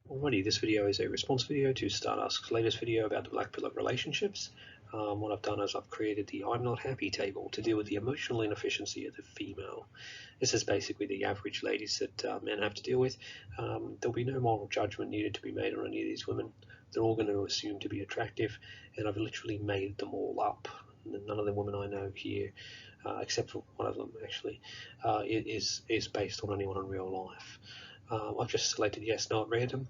Alrighty, this video is a response video to Stardust's latest video about the black pill of relationships. What I've done is I've created the I'm not happy table to deal with the emotional inefficiency of the female. This is basically the average ladies that men have to deal with. There'll be no moral judgment needed to be made on any of these women. They're all going to assume to be attractive, and I've literally made them all up. None of the women I know here, except for one of them actually, is based on anyone in real life. I've just selected yes, no at random,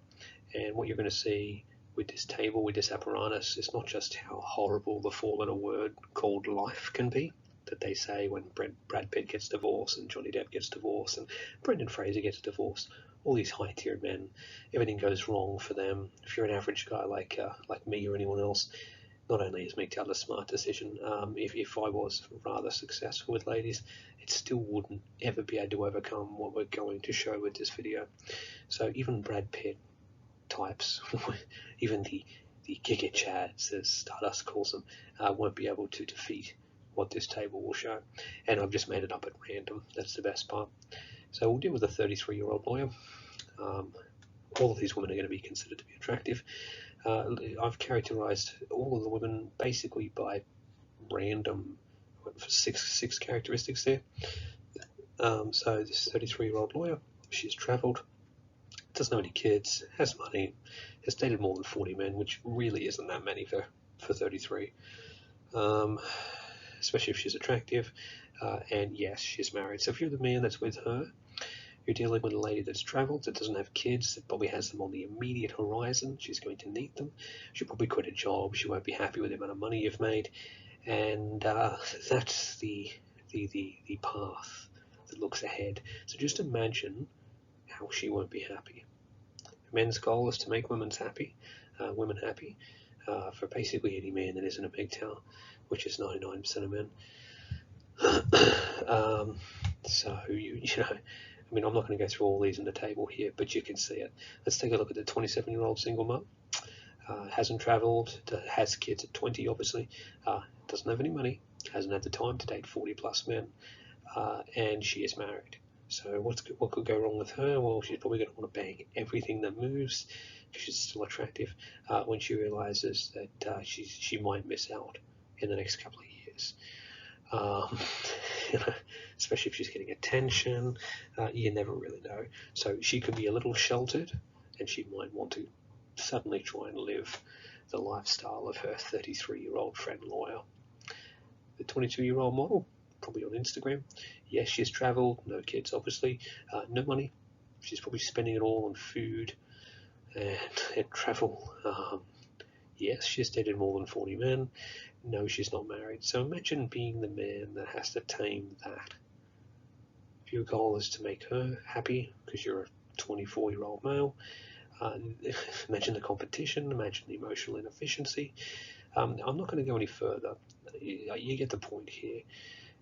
and what you're going to see with this table, with this apparatus, is not just how horrible the four-letter word called life can be, that they say when Brad Pitt gets divorced and Johnny Depp gets divorced and Brendan Fraser gets divorced. All these high-tier men, everything goes wrong for them. If you're an average guy like me or anyone else, not only is MGTOW a smart decision, if I was rather successful with ladies, it still wouldn't ever be able to overcome what we're going to show with this video. So even Brad Pitt types, even the Giga Chads, as Stardust calls them, won't be able to defeat what this table will show. And I've just made it up at random. That's the best part. So we'll deal with a 33-year-old lawyer. All of these women are going to be considered to be attractive. I've characterized all of the women basically by random six characteristics there. So this 33-year-old lawyer, she's traveled, doesn't have any kids, has money, has dated more than 40 men, which really isn't that many for 33, especially if she's attractive, and yes, she's married. So if you're the man that's with her, you're dealing with a lady that's traveled, that doesn't have kids, that probably has them on the immediate horizon. She's going to need them. She'll probably quit a job. She won't be happy with the amount of money you've made. And that's the path that looks ahead. So just imagine how she won't be happy. Men's goal is to make women happy, for basically any man that isn't a MGTOW, which is 99% of men. So you know, I mean, I'm not going to go through all these in the table here, but you can see it. Let's take a look at the 27-year-old single mum. Hasn't traveled, has kids at 20, obviously, doesn't have any money, hasn't had the time to date 40-plus men, and she is married. So what could go wrong with her? Well, she's probably going to want to bang everything that moves, because she's still attractive, when she realizes that she might miss out in the next couple of years. You know, especially if she's getting attention, you never really know. So she could be a little sheltered, and she might want to suddenly try and live the lifestyle of her 33-year-old friend lawyer. The 22-year-old model, probably on Instagram. Yes, she's traveled, no kids, obviously, no money. She's probably spending it all on food and travel. Yes, she's dated more than 40 men. No, she's not married. So imagine being the man that has to tame that. If your goal is to make her happy because you're a 24-year-old male, imagine the competition, imagine the emotional inefficiency. I'm not going to go any further. You get the point here.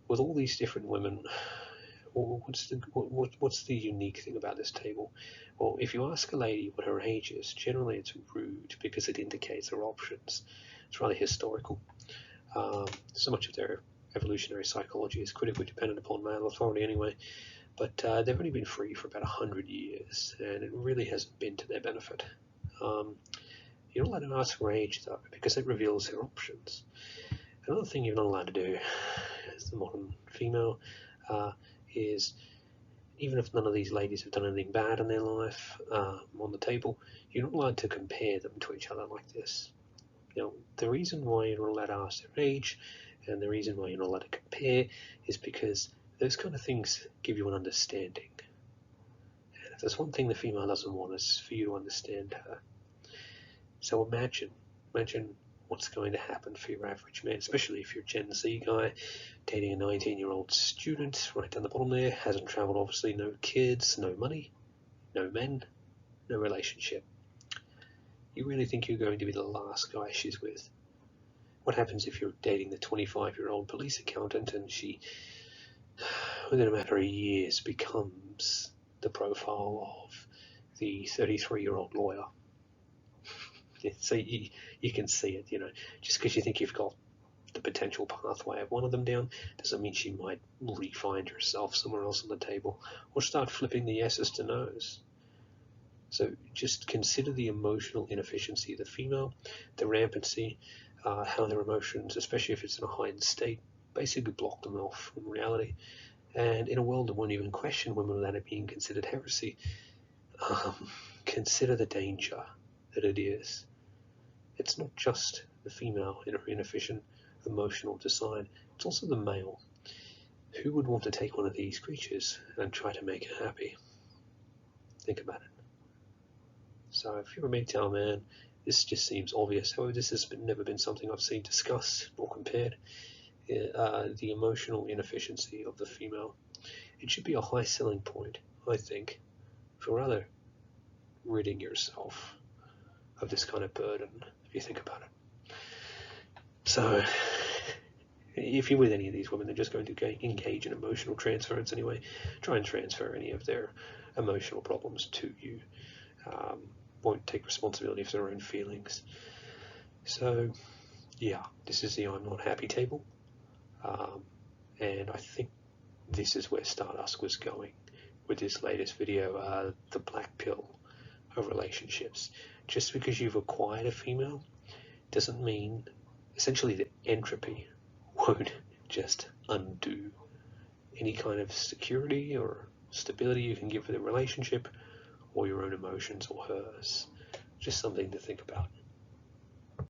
With all these different women, what's the unique thing about this table? Well, if you ask a lady what her age is, generally it's rude because it indicates her options. It's rather historical. So much of their evolutionary psychology is critically dependent upon male authority anyway, but they've only been free for about 100 years, and it really hasn't been to their benefit. You're not allowed to ask her age, though, because it reveals her options. Another thing you're not allowed to do as the modern female is, even if none of these ladies have done anything bad in their life on the table, you're not allowed to compare them to each other like this. Now, the reason why you're not allowed to ask their age and the reason why you're not allowed to compare is because those kind of things give you an understanding. And if there's one thing the female doesn't want, is for you to understand her. So imagine what's going to happen for your average man, especially if you're a Gen Z guy dating a 19-year-old student right down the bottom there, hasn't traveled, obviously, no kids, no money, no men, no relationship. You really think you're going to be the last guy she's with? What happens if you're dating the 25-year-old police accountant and she, within a matter of years, becomes the profile of the 33-year-old lawyer? So you can see it, you know. Just because you think you've got the potential pathway of one of them down doesn't mean she might re-find herself somewhere else on the table or start flipping the yeses to nos. So just consider the emotional inefficiency of the female, the rampancy, how their emotions, especially if it's in a heightened state, basically block them off from reality. And in a world that won't even question women without it being considered heresy, consider the danger that it is. It's not just the female in her inefficient emotional design, it's also the male. Who would want to take one of these creatures and try to make her happy? Think about it. So if you're a MGTOW man, this just seems obvious. However, this has never been something I've seen discussed or compared. The emotional inefficiency of the female. It should be a high selling point, I think, for rather ridding yourself of this kind of burden, if you think about it. So if you're with any of these women, they're just going to engage in emotional transference anyway. Try and transfer any of their emotional problems to you. Won't take responsibility for their own feelings. So yeah, this is the I'm Not Happy table. And I think this is where Stardust was going with this latest video, the black pill of relationships. Just because you've acquired a female doesn't mean, essentially, that entropy won't just undo any kind of security or stability you can give for the relationship or your own emotions or hers. Just something to think about.